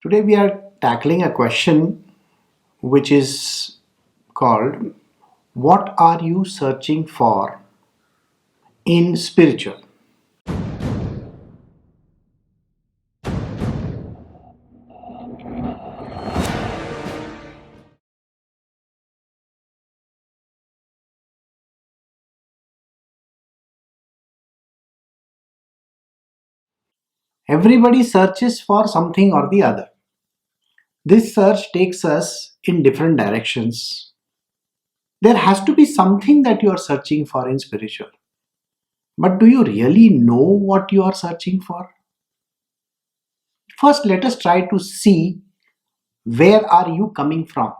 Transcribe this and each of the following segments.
Today we are tackling a question which is called, what are you searching for in spiritual? Everybody searches for something or the other. This search takes us in different directions. There has to be something that you are searching for in spiritual. But do you really know what you are searching for? First, let us try to see where are you coming from.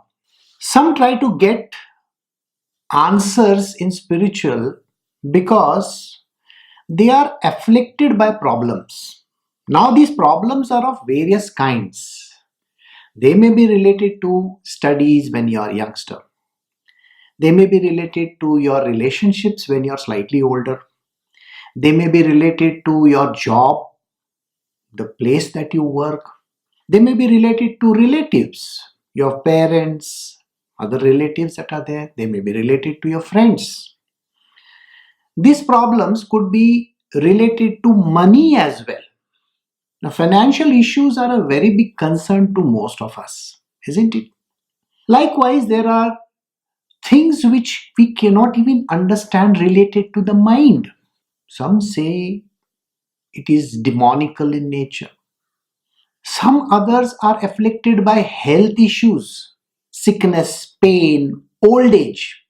Some try to get answers in spiritual because they are afflicted by problems. Now, these problems are of various kinds. They may be related to studies when you are a youngster. They may be related to your relationships when you are slightly older. They may be related to your job, the place that you work. They may be related to relatives, your parents, other relatives that are there. They may be related to your friends. These problems could be related to money as well. Now, financial issues are a very big concern to most of us, isn't it? Likewise, there are things which we cannot even understand related to the mind. Some say it is demonical in nature. Some others are afflicted by health issues, sickness, pain, old age.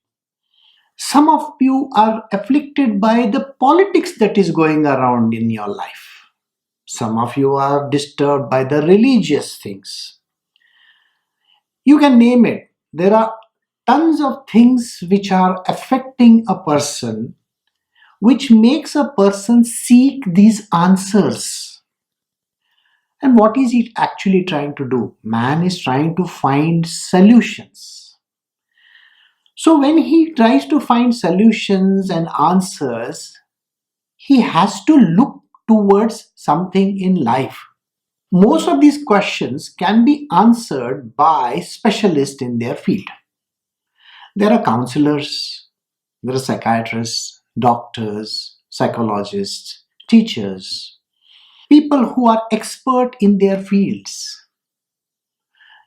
Some of you are afflicted by the politics that is going around in your life. Some of you are disturbed by the religious things. You can name it. There are tons of things which are affecting a person, which makes a person seek these answers. And what is it actually trying to do? Man is trying to find solutions. So when he tries to find solutions and answers, he has to look towards something in life. Most of these questions can be answered by specialists in their field. There are counselors, there are psychiatrists, doctors, psychologists, teachers, people who are expert in their fields.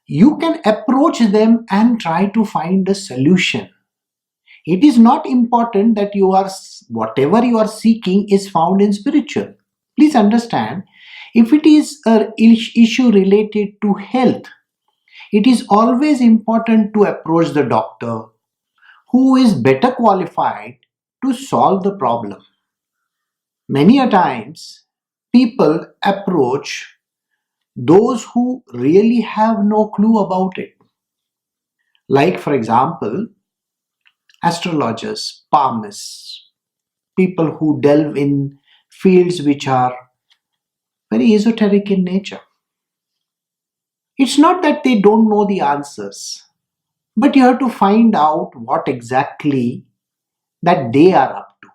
You can approach them and try to find a solution. It is not important that whatever you are seeking is found in spiritual. Please understand, if it is an issue related to health, it is always important to approach the doctor who is better qualified to solve the problem. Many a times, people approach those who really have no clue about it. Like, for example, astrologers, palmists, people who delve in fields which are very esoteric in nature. It's not that they don't know the answers, but you have to find out what exactly that they are up to,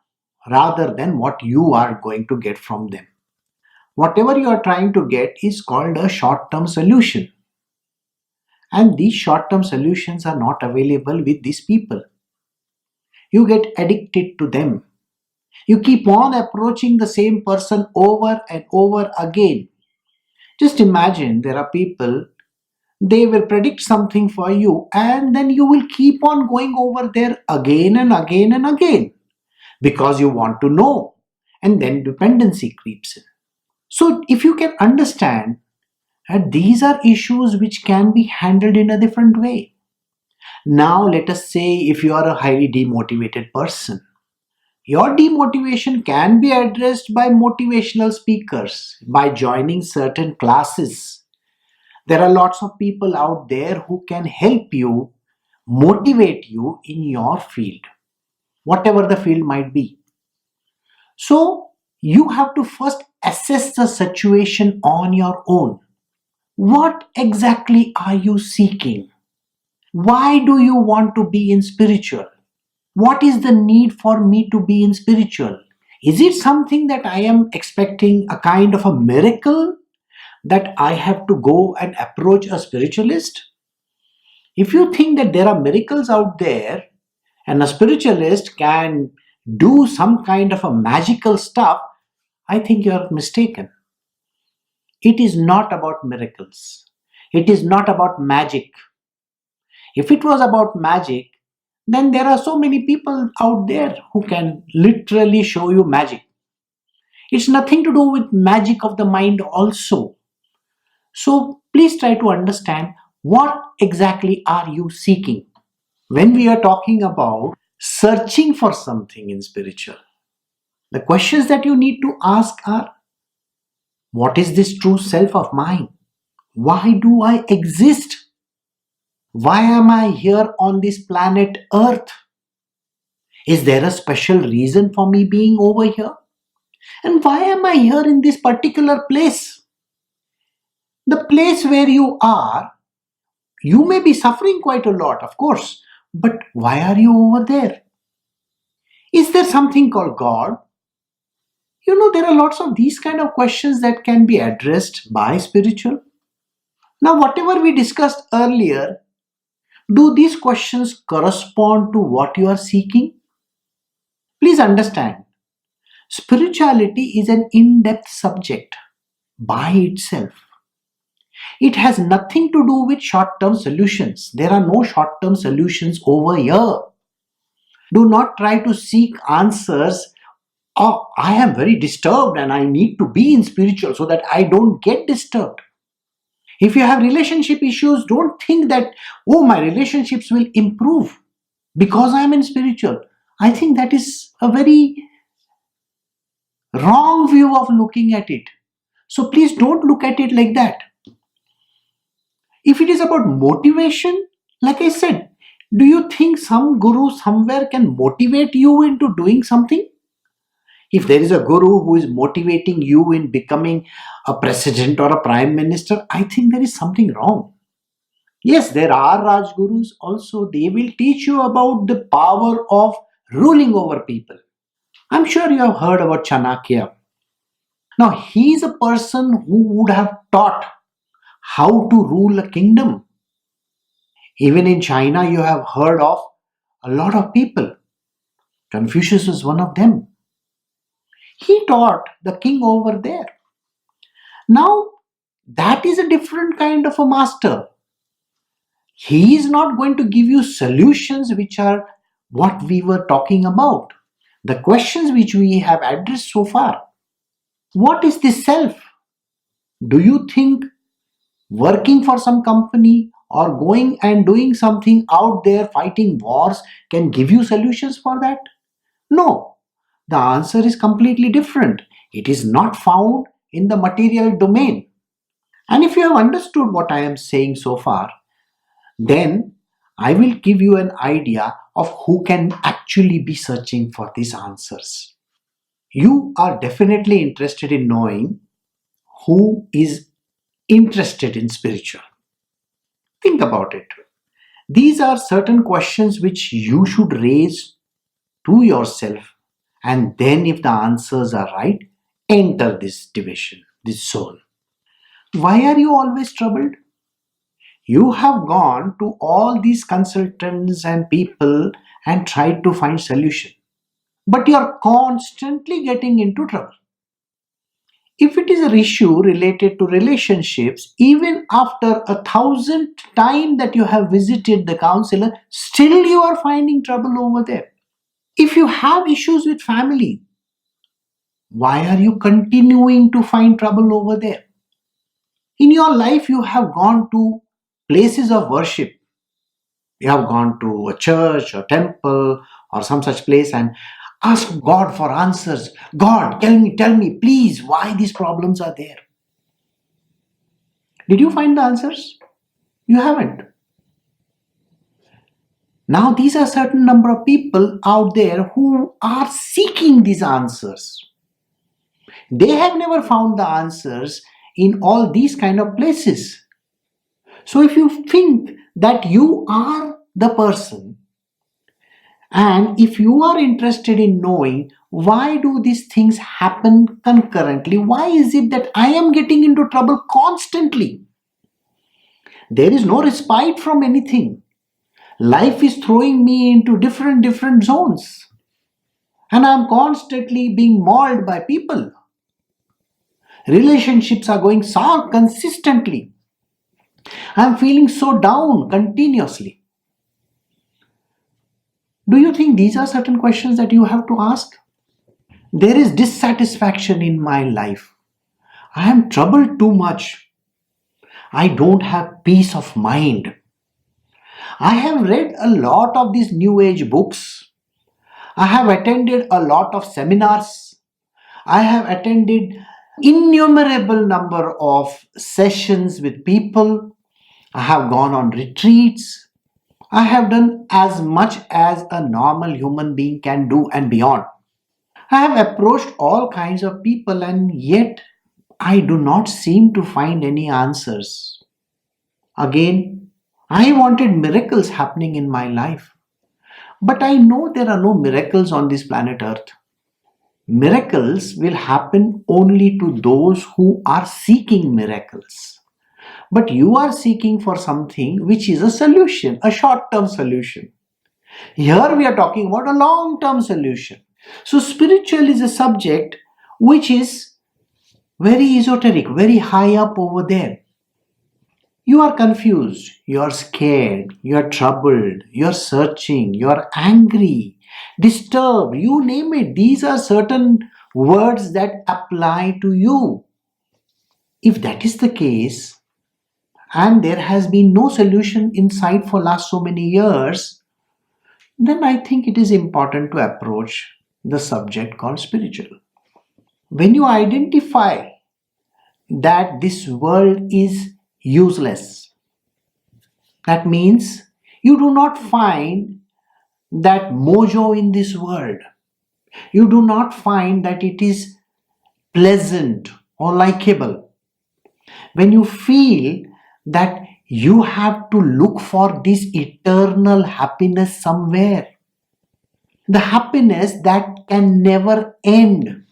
rather than what you are going to get from them. Whatever you are trying to get is called a short-term solution. And these short-term solutions are not available with these people. You get addicted to them. You keep on approaching the same person over and over again. Just imagine there are people, they will predict something for you, and then you will keep on going over there again and again and again because you want to know, and then dependency creeps in. So, if you can understand that these are issues which can be handled in a different way. Now, let us say if you are a highly demotivated person, your demotivation can be addressed by motivational speakers, by joining certain classes. There are lots of people out there who can help you, motivate you in your field, whatever the field might be. So, you have to first assess the situation on your own. What exactly are you seeking? Why do you want to be in spiritual? What is the need for me to be in spiritual? Is it something that I am expecting a kind of a miracle that I have to go and approach a spiritualist? If you think that there are miracles out there and a spiritualist can do some kind of a magical stuff, I think you're mistaken. It is not about miracles. It is not about magic. If it was about magic, then there are so many people out there who can literally show you magic. It's nothing to do with magic of the mind also. So please try to understand what exactly are you seeking. When we are talking about searching for something in spiritual, the questions that you need to ask are, what is this true self of mine? Why do I exist? Why am I here on this planet Earth? Is there a special reason for me being over here? And why am I here in this particular place? The place where you are, you may be suffering quite a lot, of course, but why are you over there? Is there something called God? There are lots of these kind of questions that can be addressed by spiritual. Now, whatever we discussed earlier, do these questions correspond to what you are seeking? Please understand, spirituality is an in depth subject by itself. It has nothing to do with short term solutions. There are no short term solutions over here. Do not try to seek answers. Oh, I am very disturbed and I need to be in spiritual so that I don't get disturbed. If you have relationship issues, don't think that, oh, my relationships will improve because I am in spiritual. I think that is a very wrong view of looking at it. So please don't look at it like that. If it is about motivation, like I said, do you think some guru somewhere can motivate you into doing something? If there is a guru who is motivating you in becoming a president or a prime minister, I think there is something wrong. Yes, there are Rajgurus also. They will teach you about the power of ruling over people. I'm sure you have heard about Chanakya. Now, he is a person who would have taught how to rule a kingdom. Even in China, you have heard of a lot of people. Confucius was one of them. He taught the king over there. Now, that is a different kind of a master. He is not going to give you solutions which are what we were talking about. The questions which we have addressed so far. What is the self? Do you think working for some company or going and doing something out there fighting wars can give you solutions for that? No. The answer is completely different. It is not found in the material domain. And if you have understood what I am saying so far, then I will give you an idea of who can actually be searching for these answers. You are definitely interested in knowing who is interested in spiritual. Think about it. These are certain questions which you should raise to yourself, and then, if the answers are right, enter this division, this zone. Why are you always troubled? You have gone to all these consultants and people and tried to find solution, but you are constantly getting into trouble. If it is an issue related to relationships, even after 1,000 times that you have visited the counselor, still you are finding trouble over there. If you have issues with family, why are you continuing to find trouble over there? In your life, you have gone to places of worship. You have gone to a church or temple or some such place and asked God for answers. God, tell me, please, why these problems are there. Did you find the answers? You haven't. Now, these are certain number of people out there who are seeking these answers. They have never found the answers in all these kind of places. So if you think that you are the person And if you are interested in knowing why do these things happen concurrently, why is it that I am getting into trouble constantly? There is no respite from anything. Life is throwing me into different zones. And I'm constantly being mauled by people. Relationships are going sour consistently. I'm feeling so down continuously. Do you think these are certain questions that you have to ask? There is dissatisfaction in my life. I am troubled too much. I don't have peace of mind. I have read a lot of these new age books. I have attended a lot of seminars. I have attended innumerable number of sessions with people. I have gone on retreats. I have done as much as a normal human being can do and beyond. I have approached all kinds of people and yet I do not seem to find any answers. Again, I wanted miracles happening in my life. But I know there are no miracles on this planet Earth. Miracles will happen only to those who are seeking miracles. But you are seeking for something which is a solution, a short term solution. Here we are talking about a long term solution. So, spiritual is a subject which is very esoteric, very high up over there. You are confused, you are scared, you are troubled, you are searching, you are angry, disturbed, you name it. These are certain words that apply to you. If that is the case, and there has been no solution in sight for last so many years, then I think it is important to approach the subject called spiritual. When you identify that this world is useless, that means you do not find that mojo in this world. You do not find that it is pleasant or likable. When you feel that you have to look for this eternal happiness somewhere, the happiness that can never end,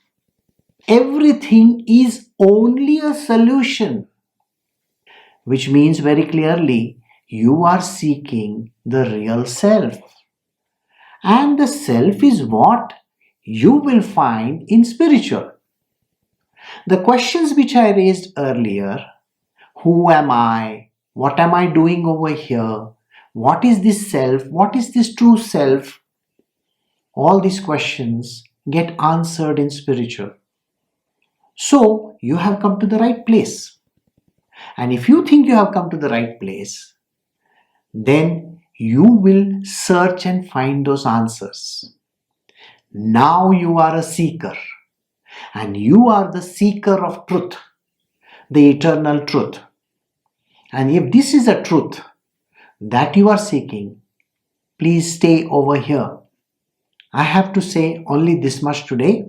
everything is only a solution, which means very clearly you are seeking the real self. And the self is what you will find in spiritual. The questions which I raised earlier, who am I? What am I doing over here? What is this self? What is this true self? All these questions get answered in spiritual. So you have come to the right place. And if you think you have come to the right place, then you will search and find those answers. Now you are a seeker, and you are the seeker of truth, the eternal truth. And if this is a truth that you are seeking, please stay over here. I have to say only this much today.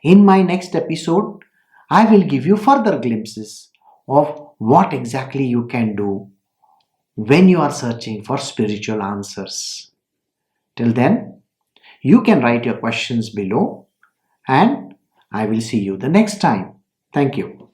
In my next episode, I will give you further glimpses of what exactly you can do when you are searching for spiritual answers. Till then, you can write your questions below and I will see you the next time. Thank you.